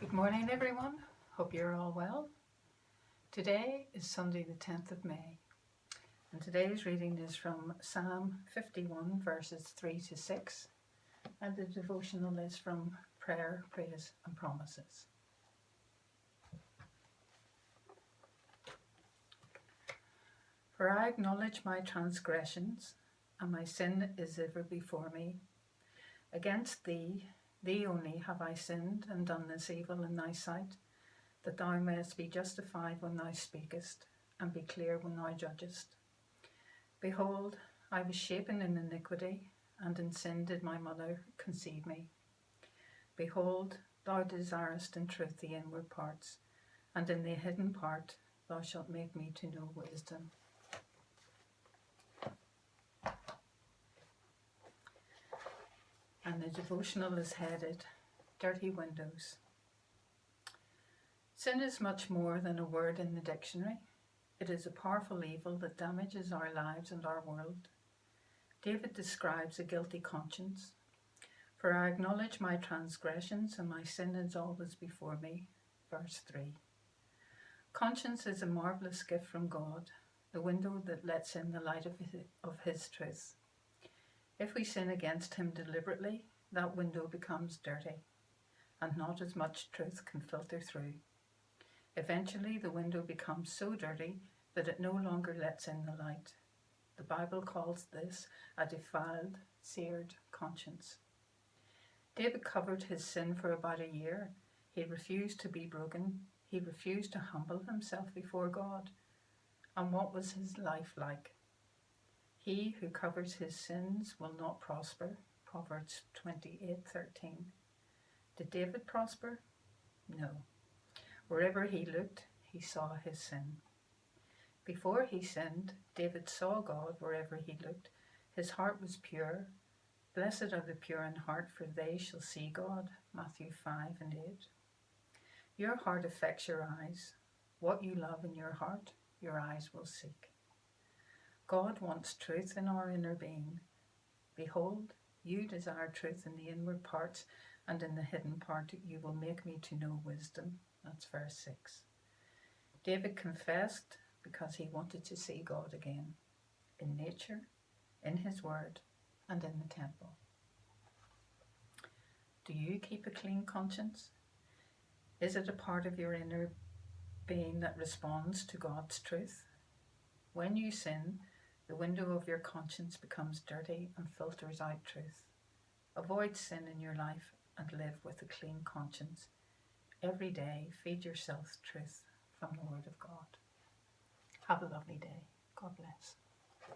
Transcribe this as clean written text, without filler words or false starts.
Good morning, everyone. Hope you're all well. Today is Sunday, the 10th of May, and today's reading is from Psalm 51, verses 3 to 6, and the devotional is from Prayer, Praise and Promises. For I acknowledge my transgressions, and my sin is ever before me. Against thee only have I sinned and done this evil in thy sight, that thou mayest be justified when thou speakest, and be clear when thou judgest. Behold, I was shapen in iniquity, and in sin did my mother conceive me. Behold, thou desirest in truth the inward parts, and in the hidden part thou shalt make me to know wisdom. And the devotional is headed, Dirty Windows. Sin is much more than a word in the dictionary. It is a powerful evil that damages our lives and our world. David describes a guilty conscience. For I acknowledge my transgressions, and my sin is always before me. Verse 3. Conscience is a marvellous gift from God, the window that lets in the light of His truth. If we sin against Him deliberately, that window becomes dirty, and not as much truth can filter through. Eventually, the window becomes so dirty that it no longer lets in the light. The Bible calls this a defiled, seared conscience. David covered his sin for about a year. He refused to be broken. He refused to humble himself before God. And what was his life like? He who covers his sins will not prosper. Proverbs 28:13. Did David prosper? No. Wherever he looked, he saw his sin. Before he sinned, David saw God wherever he looked. His heart was pure. Blessed are the pure in heart, for they shall see God. Matthew 5:8. Your heart affects your eyes. What you love in your heart, your eyes will seek. God wants truth in our inner being. Behold, you desire truth in the inward parts, and in the hidden part you will make me to know wisdom. That's verse 6. David confessed because he wanted to see God again, in nature, in His word, and in the temple. Do you keep a clean conscience? Is it a part of your inner being that responds to God's truth? When you sin, the window of your conscience becomes dirty and filters out truth. Avoid sin in your life and live with a clean conscience. Every day, feed yourself truth from the Word of God. Have a lovely day. God bless.